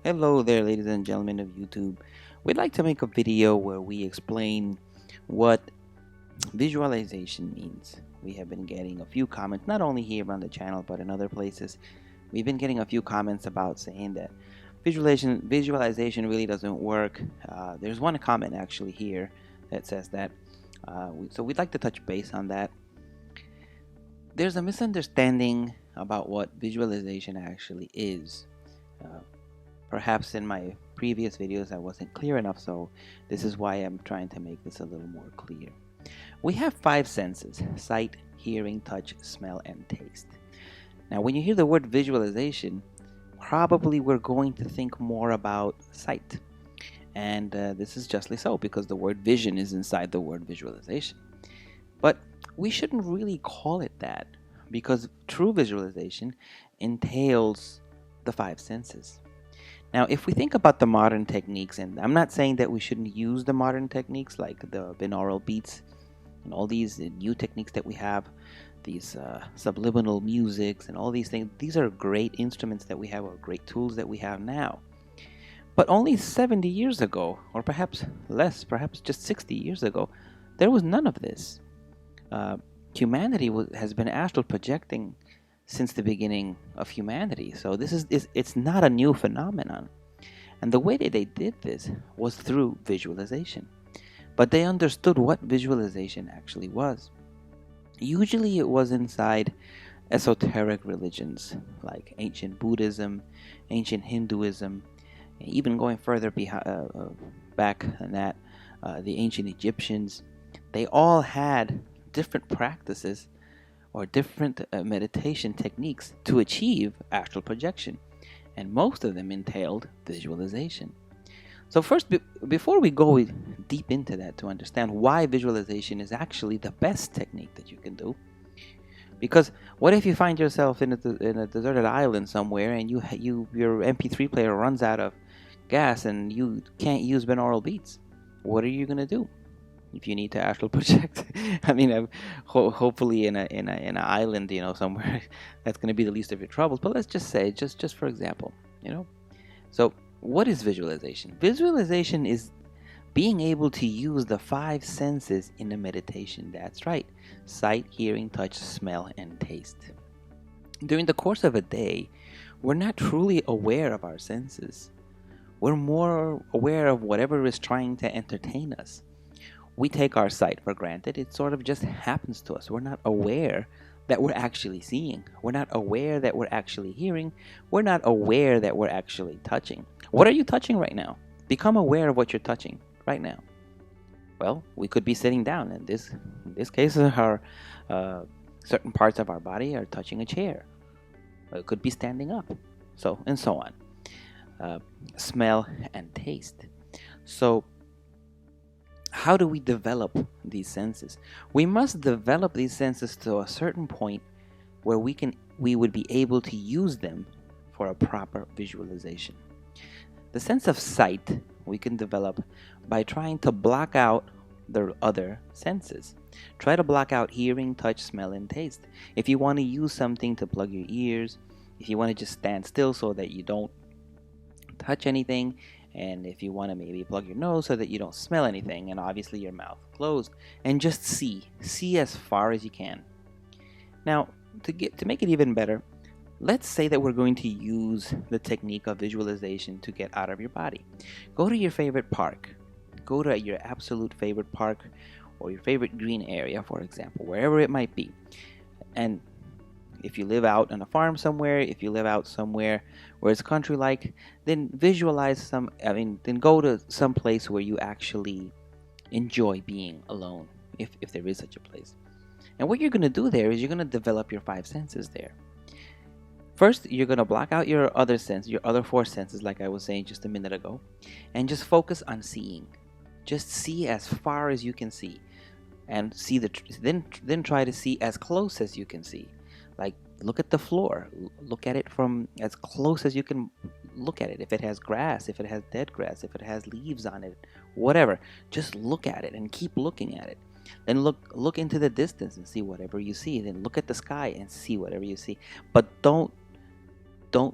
Hello there, ladies and gentlemen of YouTube. We'd like to make a video where we explain what visualization means. We have been getting a few comments, not only here on the channel, but in other places. We've been getting a few comments about saying that visualization really doesn't work. There's one comment actually here that says that. So we'd like to touch base on that. There's a misunderstanding about what visualization actually is. Uh, Perhaps in my previous videos I wasn't clear enough, so this is why I'm trying to make this a little more clear. We have five senses: sight, hearing, touch, smell, and taste. Now, when you hear the word visualization, probably we're going to think more about sight. And this is justly so because the word vision is inside the word visualization. But we shouldn't really call it that because true visualization entails the five senses. Now, if we think about the modern techniques, and I'm not saying that we shouldn't use the modern techniques like the binaural beats and all these new techniques that we have, these subliminal musics and all these things, these are great instruments that we have or great tools that we have now. But only 70 years ago, or perhaps less, perhaps just 60 years ago, there was none of this. Uh, Humanity has been astral projecting since the beginning of humanity. So this is it's not a new phenomenon. And the way that they did this was through visualization. But they understood what visualization actually was. Usually it was inside esoteric religions like ancient Buddhism, ancient Hinduism, even going further back than that, the ancient Egyptians. They all had different practices or different meditation techniques to achieve astral projection, and most of them entailed visualization. So first, before we go deep into that to understand why visualization is actually the best technique that you can do, because what if you find yourself in a deserted island somewhere and your MP3 player runs out of gas and you can't use binaural beats? What are you gonna do if you need to astral project? I mean, hopefully in an island, somewhere that's going to be the least of your troubles. But let's just say, just for example, So, what is visualization? Visualization is being able to use the five senses in a meditation. That's right: sight, hearing, touch, smell, and taste. During the course of a day, we're not truly aware of our senses. We're more aware of whatever is trying to entertain us. We take our sight for granted. It sort of just happens to us. We're not aware that we're actually seeing. We're not aware that we're actually hearing. We're not aware that we're actually touching. What are you touching right now? Become aware of what you're touching right now. Well, we could be sitting down. In this case, our certain parts of our body are touching a chair. It could be standing up. So and so on. Smell and taste. So how do we develop these senses? We must develop these senses to a certain point where we would be able to use them for a proper visualization. The sense of sight we can develop by trying to block out the other senses. Try to block out hearing, touch, smell, and taste. If you want to use something to plug your ears, if you want to just stand still so that you don't touch anything, and if you want to maybe plug your nose so that you don't smell anything, and obviously your mouth closed, and just see as far as you can. Now, to make it even better, let's say that we're going to use the technique of visualization to get out of your body. Go to your favorite park. Go to your absolute favorite park or your favorite green area, for example, wherever it might be. And if you live out on a farm somewhere, if you live out somewhere where it's country-like, then then go to some place where you actually enjoy being alone, if there is such a place. And what you're going to do there is you're going to develop your five senses there. First, you're going to block out your other four senses, like I was saying just a minute ago, and just focus on seeing. Just see as far as you can see, and then try to see as close as you can see. Like, look at the floor. Look at it from as close as you can look at it. If it has grass, if it has dead grass, if it has leaves on it, whatever. Just look at it and keep looking at it. Then look into the distance and see whatever you see. Then look at the sky and see whatever you see. But don't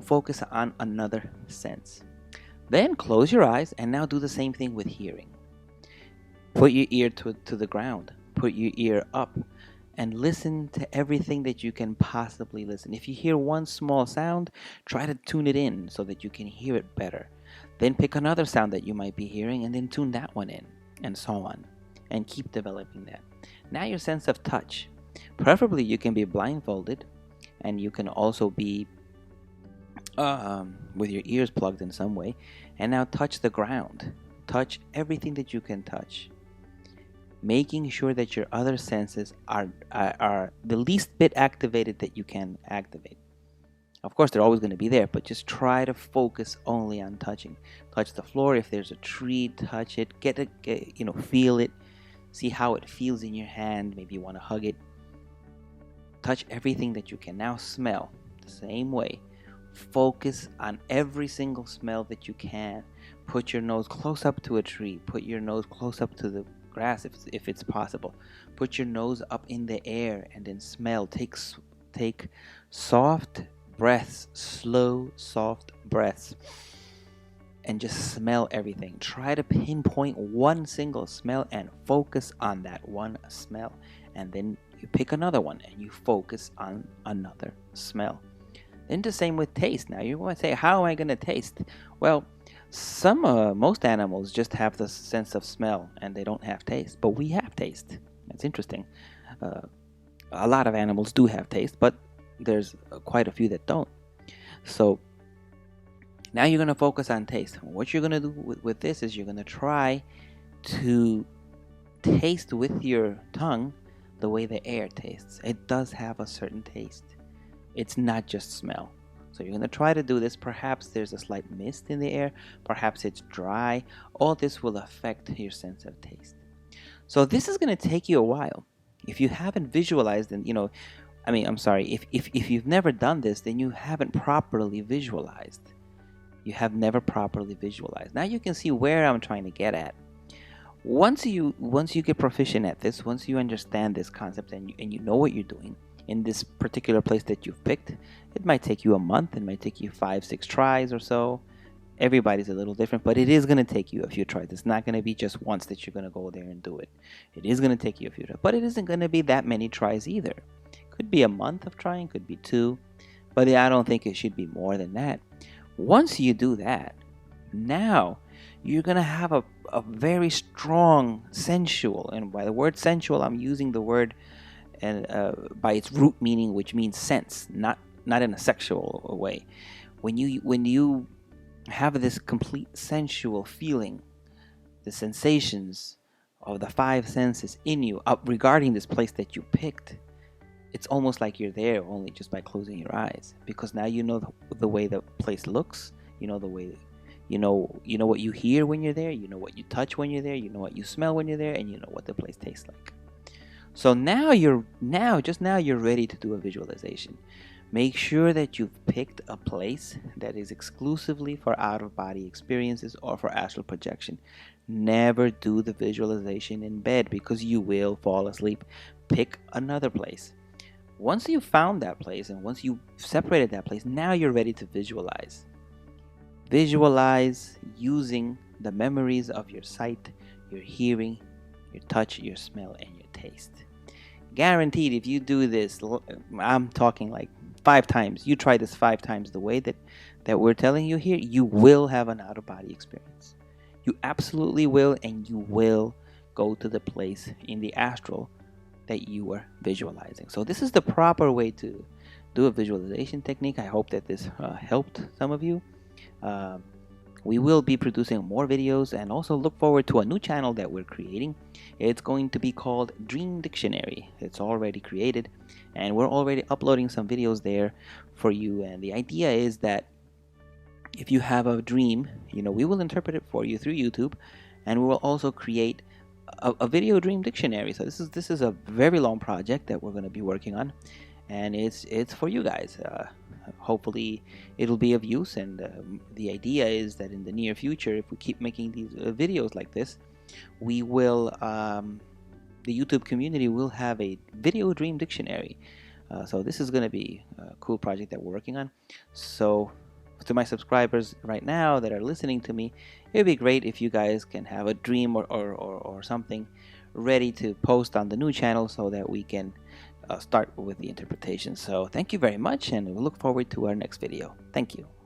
focus on another sense. Then close your eyes and now do the same thing with hearing. Put your ear to the ground. Put your ear up and listen to everything that you can possibly listen. If you hear one small sound, try to tune it in so that you can hear it better. Then pick another sound that you might be hearing and then tune that one in, and so on. And keep developing that. Now, your sense of touch. Preferably, you can be blindfolded, and you can also be with your ears plugged in some way. And now, touch the ground. Touch everything that you can touch, making sure that your other senses are the least bit activated that you can activate. Of course, they're always going to be there, but just try to focus only on touching. Touch the floor. If there's a tree, touch it. Feel it. See how it feels in your hand. Maybe you want to hug it. Touch everything that you can. Now smell the same way. Focus on every single smell that you can. Put your nose close up to a tree. Put your nose close up to the grass if it's possible. Put your nose up in the air and then smell. Take soft breaths, slow, soft breaths, and just smell everything. Try to pinpoint one single smell and focus on that one smell. And then you pick another one and you focus on another smell. Then the same with taste. Now you want to say, how am I going to taste? Well, most animals just have the sense of smell and they don't have taste, but we have taste. That's interesting. A lot of animals do have taste, but there's quite a few that don't. So now you're going to focus on taste. What you're going to do with this is you're going to try to taste with your tongue the way the air tastes. It does have a certain taste. It's not just smell. So you're going to try to do this. Perhaps there's a slight mist in the air. Perhaps it's dry. All this will affect your sense of taste. So this is going to take you a while. If you haven't visualized, and if you've never done this, then you haven't properly visualized. You have never properly visualized. Now you can see where I'm trying to get at. Once you get proficient at this, once you understand this concept and you know what you're doing in this particular place that you've picked, it might take you a month, it might take you 5-6 tries or so. Everybody's a little different, but it is going to take you a few tries. It's not going to be just once that you're going to go there and do it. It is going to take you a few tries, but it isn't going to be that many tries either. Could be a month of trying, could be 2, but I don't think it should be more than that. Once you do that, now you're going to have a very strong sensual, and by the word sensual, I'm using the word and by its root meaning, which means sense, not in a sexual way. When you have this complete sensual feeling, the sensations of the 5 senses in you regarding this place that you picked, it's almost like you're there only just by closing your eyes, because now you know the way the place looks, you know the way, you know what you hear when you're there, you know what you touch when you're there, you know what you smell when you're there, and you know what the place tastes like. So now you're ready to do a visualization. Make sure that you've picked a place that is exclusively for out-of-body experiences or for astral projection. Never do the visualization in bed because you will fall asleep. Pick another place. Once you've found that place and once you've separated that place, now you're ready to visualize. Visualize using the memories of your sight, your hearing, your touch, your smell, and your taste. Guaranteed, if you do this, I'm talking like 5 times, you try this 5 times the way that we're telling you here, you will have an out-of-body experience. You absolutely will, and you will go to the place in the astral that you were visualizing. So this is the proper way to do a visualization technique. I hope that this helped some of you. We will be producing more videos, and also look forward to a new channel that we're creating. It's going to be called Dream Dictionary. It's already created, and we're already uploading some videos there for you. And the idea is that if you have a dream, we will interpret it for you through YouTube, and we will also create a video dream dictionary. So this is a very long project that we're going to be working on, and it's for you guys. Hopefully it'll be of use, and the idea is that in the near future, if we keep making these videos like this, we will the YouTube community will have a video dream dictionary. So this is going to be a cool project that we're working on. So to my subscribers right now that are listening to me, it would be great if you guys can have a dream or something ready to post on the new channel so that we can start with the interpretation. So thank you very much, and we look forward to our next video. Thank you.